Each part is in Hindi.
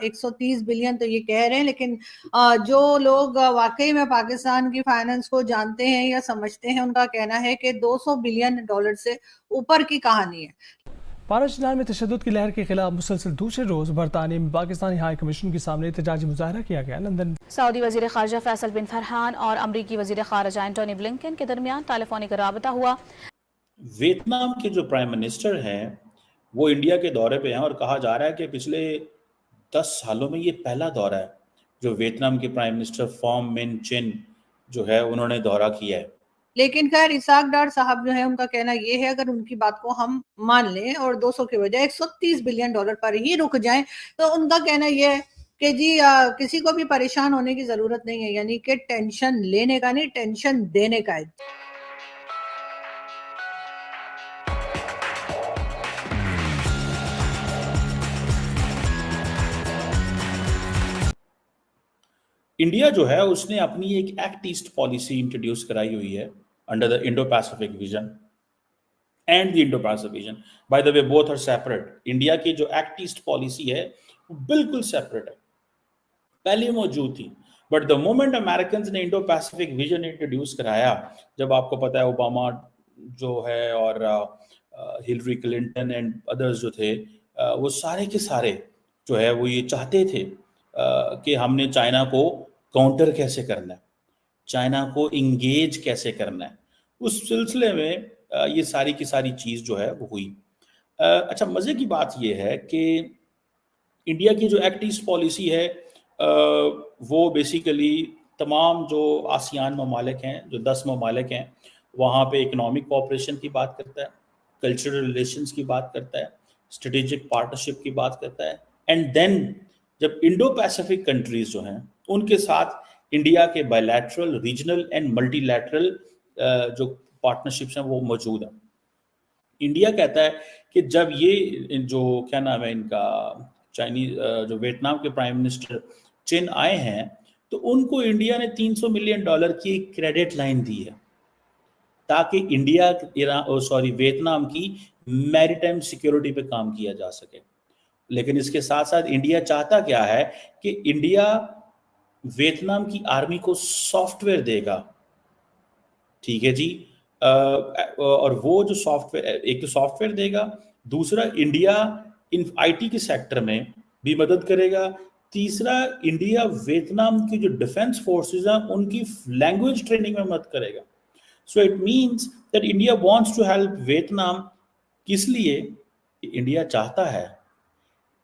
130 बिलियन तो ये कह रहे हैं, लेकिन जो लोग वाकई में पाकिस्तान की फाइनेंस को जानते हैं या समझते हैं, उनका कहना है कि 200 बिलियन डॉलर से ऊपर की कहानी है। पाकिस्तान में तशद्दुद की लहर के खिलाफ मुसलसल दूसरे रोज बरतानिया में पाकिस्तानी हाई कमीशन के सामने एहतजाजी मुजाहरा किया गया। लंदन सऊदी वजीर खारजा फैसल बिन फरहान और अमरीकी वजीर खारजा एंटोनी ब्लिंकन के दरमियान टेलीफोनिक राबता हुआ। वियतनाम के जो प्राइम मिनिस्टर हैं वो इंडिया के दौरे पे हैं और कहा जा रहा है कि पिछले 10 सालों में ये पहला दौरा है जो वियतनाम के प्राइम मिनिस्टर फॉम मिन चिन जो है उन्होंने दौरा किया है। लेकिन खैर इसाक डार साहब जो है, उनका कहना ये है, अगर उनकी बात को हम मान लें और 200 के बजाय 130 बिलियन डॉलर पर ही रुक जाएं, तो उनका कहना ये है कि जी किसी को भी परेशान होने की जरूरत नहीं है, यानी कि टेंशन लेने का नहीं, टेंशन देने का है। इंडिया जो है उसने अपनी एक एक्ट ईस्ट पॉलिसी इंट्रोड्यूस कराई हुई है under the Indo Pacific vision and the Indo Pacific vision. By the way both are separate. India की जो एक्ट ईस्ट पॉलिसी है वो बिल्कुल सेपरेट है, पहले मौजूद थी, बट द मोमेंट अमेरिकन ने इंडो पैसिफिक विजन इंट्रोड्यूस कराया, जब आपको पता है ओबामा जो है और हिलरी क्लिंटन एंड अदर्स जो थे वो सारे के सारे जो है वो ये चाहते थे कि हमने चाइना को काउंटर कैसे करना है, चाइना को इंगेज कैसे करना है। उस सिलसिले में ये सारी की सारी चीज़ जो है वो हुई। अच्छा, मज़े की बात ये है कि इंडिया की जो एक्ट ईस्ट पॉलिसी है वो बेसिकली तमाम जो आसियान ममालिक हैं, जो 10 ममालिक हैं, वहाँ पे इकोनॉमिक कोऑपरेशन की बात करता है, कल्चरल रिलेशंस की बात करता है, स्ट्रेटेजिक पार्टनरशिप की बात करता है, एंड देन जब इंडो पैसिफिक कंट्रीज जो हैं उनके साथ इंडिया के बायलैटरल, रीजनल एंड मल्टीलैटरल जो पार्टनरशिप्स हैं वो मौजूद हैं। इंडिया कहता है कि जब ये जो क्या नाम है इनका चाइनीज जो वियतनाम के प्राइम मिनिस्टर चिन आए हैं तो उनको इंडिया ने $300 मिलियन की क्रेडिट लाइन दी है ताकि इंडिया वियतनाम की मैरीटाइम सिक्योरिटी पे काम किया जा सके। लेकिन इसके साथ साथ इंडिया चाहता क्या है कि इंडिया वियतनाम की आर्मी को सॉफ्टवेयर देगा, ठीक है जी, और वो जो सॉफ्टवेयर, एक तो सॉफ्टवेयर देगा, दूसरा इंडिया इन आईटी के सेक्टर में भी मदद करेगा, तीसरा इंडिया वियतनाम की जो डिफेंस फोर्सेस हैं उनकी लैंग्वेज ट्रेनिंग में मदद करेगा। So it means that India wants to help Vietnam. किस लिए? इंडिया चाहता है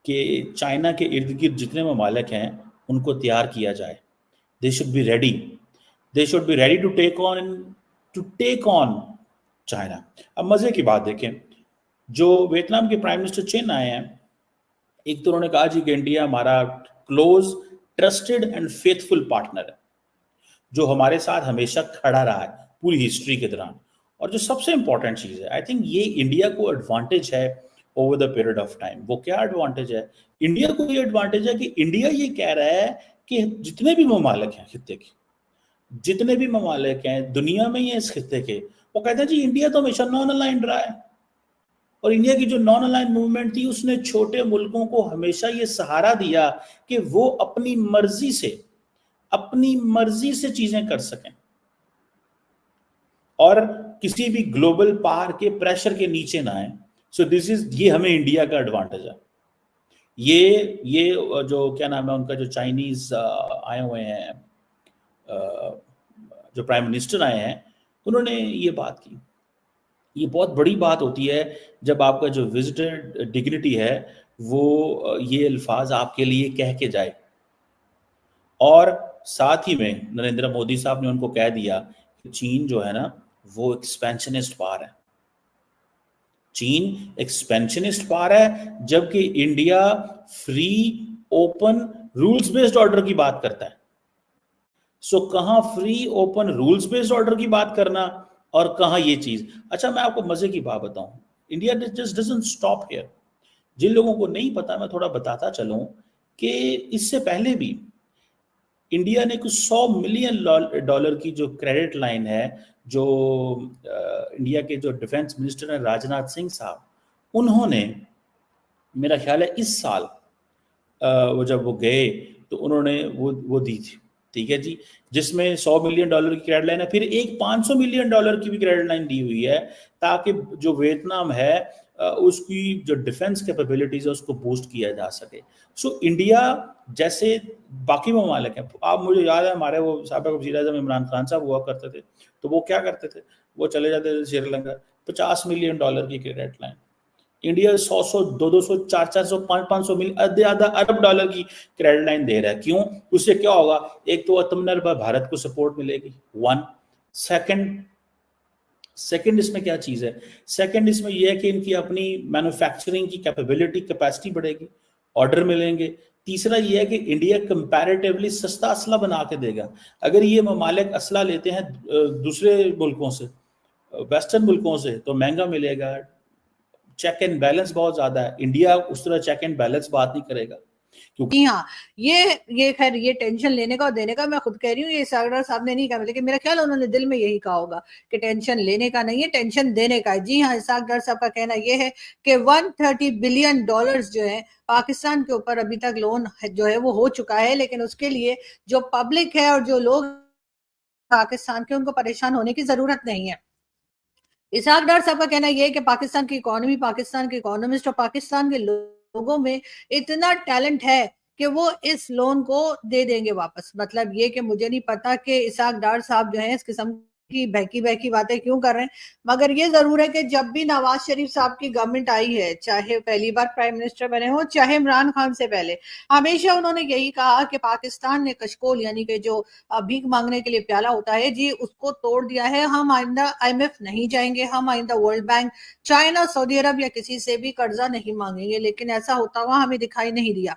कि चाइना के इर्द गिर्द जितने ममालिक हैं उनको तैयार किया जाए। They should be ready, they should be ready to take on China. अब मजे की बात देखें, जो वियतनाम के प्राइम मिनिस्टर चिन आए हैं, एक तो उन्होंने कहा जी कि इंडिया हमारा close, trusted and faithful partner है जो हमारे साथ हमेशा खड़ा रहा है पूरी हिस्ट्री के दौरान। और जो सबसे इंपॉर्टेंट चीज है, आई थिंक ये इंडिया को एडवांटेज है over the period of time. वो क्या एडवांटेज है? इंडिया को ये एडवांटेज है कि इंडिया ये कह रहा है कि जितने भी ममालिक हैं खित्ते के, जितने भी ममालिक हैं दुनिया में ही इस खित्ते के, वो कहते हैं जी इंडिया तो हमेशा नॉन अलाइंड रहा है, और इंडिया की जो नॉन अलाइंड मूवमेंट थी उसने छोटे मुल्कों को हमेशा ये सहारा दिया कि वो अपनी मर्जी से चीजें कर सकें और किसी भी ग्लोबल पावर के प्रेशर के नीचे ना आए। सो ये हमें इंडिया का एडवांटेज है। ये जो क्या नाम है उनका, जो चाइनीज आए हुए हैं, जो प्राइम मिनिस्टर आए हैं, उन्होंने ये बात की। ये बहुत बड़ी बात होती है जब आपका जो विजिटर डिग्निटी है वो ये अल्फाज आपके लिए कह के जाए। और साथ ही में नरेंद्र मोदी साहब ने उनको कह दिया कि चीन जो है ना वो एक्सपेंशनिस्ट पावर है, चीन एक्सपेंशनिस्ट पावर है, जबकि India free, open, rules based order की बात करता है। सो कहां free, open, rules based order की बात करना और कहां ये चीज। अच्छा, मैं आपको मजे की बात बताऊं, India just doesn't stop here. जिन लोगों को नहीं पता मैं थोड़ा बताता चलूं कि इससे पहले भी इंडिया ने कुछ $100 मिलियन की जो क्रेडिट लाइन है, जो इंडिया के जो डिफेंस मिनिस्टर हैं राजनाथ सिंह साहब, उन्होंने मेरा ख्याल है इस साल वो जब वो गए तो उन्होंने वो दी थी, ठीक है जी, जिसमें $100 मिलियन की क्रेडिट लाइन है, फिर एक $500 मिलियन की भी क्रेडिट लाइन दी हुई है ताकि जो वियतनाम है उसकी जो डिफेंस कैपेबिलिटीज है उसको बूस्ट किया जा सके। सो इंडिया जैसे बाकी ममालिक हैं, आप मुझे याद है हमारे वो साबिक़ वज़ीर-ए-आज़म इमरान खान साहब हुआ करते थे, तो वो क्या करते थे, वो चले जाते थे श्रीलंका, $50 मिलियन की क्रेडिट लाइन। इंडिया 100 200 400 500 मिलियन आधा अरब डॉलर की क्रेडिट लाइन दे रहा है। क्यों? उससे क्या होगा? एक तो आत्मनिर्भर भारत को सपोर्ट मिलेगी, वन। सेकंड इसमें क्या चीज है? सेकंड इसमें यह है कि इनकी अपनी मैन्युफैक्चरिंग की कैपेबिलिटी, कैपेसिटी बढ़ेगी, ऑर्डर मिलेंगे। तीसरा यह है कि इंडिया कंपैरेटिवली सस्ता असला बना के देगा। अगर ये ममालिक असला लेते हैं दूसरे मुल्कों से, वेस्टर्न मुल्कों से, तो महंगा मिलेगा। चेक एंड बैलेंस बहुत ज्यादा है, इंडिया उस तरह चेक एंड बैलेंस बात नहीं करेगा। जी हाँ, ये खैर ये टेंशन लेने का और देने का मैं खुद कह रही हूँ, ये सरदार साहब ने नहीं कहा, लेकिन मेरा ख्याल उन्होंने दिल में यही कहा होगा कि टेंशन लेने का नहीं है, टेंशन देने का है। जी हाँ, इसाक डार साहब का कहना ये है कि $130 बिलियन जो है पाकिस्तान के ऊपर अभी तक लोन जो है वो हो चुका है, लेकिन उसके लिए जो पब्लिक है और जो लोग पाकिस्तान के, उनको परेशान होने की जरूरत नहीं है। इसाक डार साहब का कहना यह है कि पाकिस्तान की इकोनॉमी, पाकिस्तान के इकोनॉमिस्ट और पाकिस्तान के लोगों में इतना टैलेंट है कि वो इस लोन को दे देंगे वापस। मतलब ये कि मुझे नहीं पता कि इसाक डार साहब जो है इस किस्म की बहकी बहकी बातें क्यों कर रहे हैं, मगर ये जरूर है कि जब भी नवाज शरीफ साहब की गवर्नमेंट आई है, चाहे पहली बार प्राइम मिनिस्टर बने हो, चाहे इमरान खान से पहले, हमेशा उन्होंने यही कहा कि पाकिस्तान ने कशकोल यानी कि जो भीख मांगने के लिए प्याला होता है जी, उसको तोड़ दिया है। हम आइंदा IMF नहीं जाएंगे, हम आइंदा वर्ल्ड बैंक, चाइना, सऊदी अरब या किसी से भी कर्जा नहीं मांगेंगे, लेकिन ऐसा होता हुआ हमें दिखाई नहीं दिया।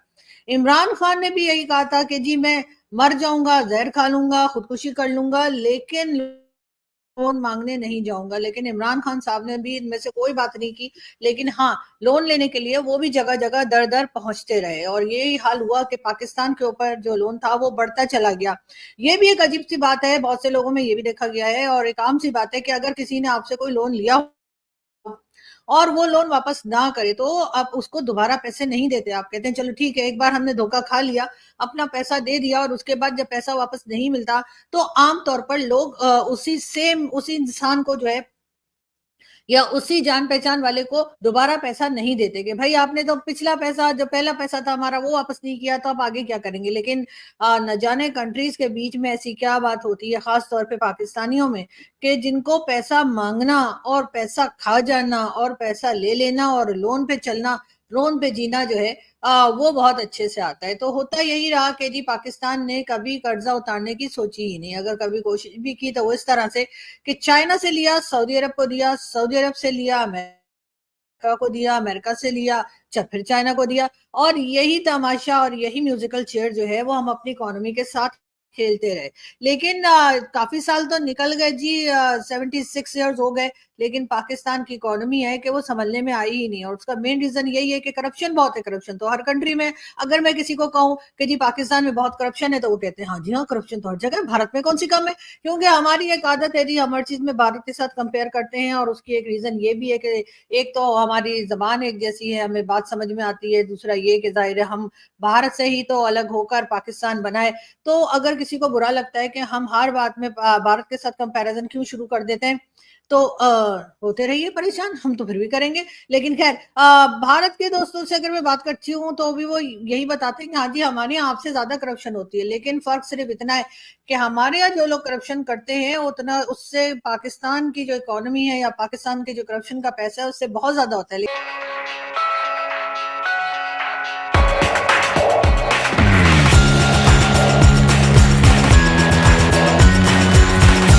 इमरान खान ने भी यही कहा था कि जी मैं मर जाऊंगा, जहर खा लूंगा, खुदकुशी कर लूंगा, लेकिन लोन मांगने नहीं जाऊंगा। लेकिन इमरान खान साहब ने भी इनमें से कोई बात नहीं की, लेकिन हाँ, लोन लेने के लिए वो भी जगह जगह दर दर पहुंचते रहे, और यही हाल हुआ कि पाकिस्तान के ऊपर जो लोन था वो बढ़ता चला गया। ये भी एक अजीब सी बात है, बहुत से लोगों में ये भी देखा गया है, और एक आम सी बात है कि अगर किसी ने आपसे कोई लोन लिया और वो लोन वापस ना करे तो आप उसको दोबारा पैसे नहीं देते। आप कहते हैं चलो ठीक है, एक बार हमने धोखा खा लिया, अपना पैसा दे दिया, और उसके बाद जब पैसा वापस नहीं मिलता तो आम तौर पर लोग उसी इंसान को जो है या उसी जान पहचान वाले को दोबारा पैसा नहीं देते कि भाई आपने तो पिछला पैसा, जो पहला पैसा था हमारा, वो वापस नहीं किया, तो आप आगे क्या करेंगे। लेकिन न जाने कंट्रीज के बीच में ऐसी क्या बात होती है, खास तौर पे पाकिस्तानियों में, कि जिनको पैसा मांगना और पैसा खा जाना और पैसा ले लेना और लोन पे चलना, लोन पे जीना जो है वो बहुत अच्छे से आता है। तो होता यही रहा कि जी पाकिस्तान ने कभी कर्जा उतारने की सोची ही नहीं। अगर कभी कोशिश भी की तो वो इस तरह से कि चाइना से लिया, सऊदी अरब को दिया, सऊदी अरब से लिया, अमेरिका को दिया, अमेरिका से लिया, फिर चाइना को दिया, और यही तमाशा और यही म्यूजिकल चेयर जो है वो हम अपनी इकोनॉमी के साथ खेलते रहे। लेकिन काफी साल तो निकल गए जी, 76 ईयर्स हो गए, लेकिन पाकिस्तान की इकोनॉमी है कि वो संभलने में आई ही नहीं, और उसका मेन रीजन यही है कि करप्शन बहुत है। करप्शन तो हर कंट्री में, अगर मैं किसी को कहूं कि जी पाकिस्तान में बहुत करप्शन है, तो वो कहते हैं हाँ जी हाँ, करप्शन तो हर जगह है, भारत में कौन सी कम है। क्योंकि हमारी एक आदत है जी, हम हर चीज में भारत के साथ कंपेयर करते हैं, और उसकी एक रीजन ये भी है कि एक तो हमारी जबान एक जैसी है, हमें बात समझ में आती है, दूसरा ये कि जाहिर है हम भारत से ही तो अलग होकर पाकिस्तान बनाए। तो अगर किसी को बुरा लगता है कि हम हर बात में भारत के साथ कंपैरिजन क्यों शुरू कर देते हैं, तो होते रहिए परेशान, हम तो फिर भी करेंगे। लेकिन खैर, भारत के दोस्तों से अगर मैं बात करती हूँ तो भी वो यही बताते हैं कि हाँ जी हमारे यहाँ आपसे ज्यादा करप्शन होती है, लेकिन फर्क सिर्फ इतना है कि हमारे यहाँ जो लोग करप्शन करते हैं उतना, उससे पाकिस्तान की जो इकोनॉमी है या पाकिस्तान के जो करप्शन का पैसा है उससे बहुत ज्यादा होता है।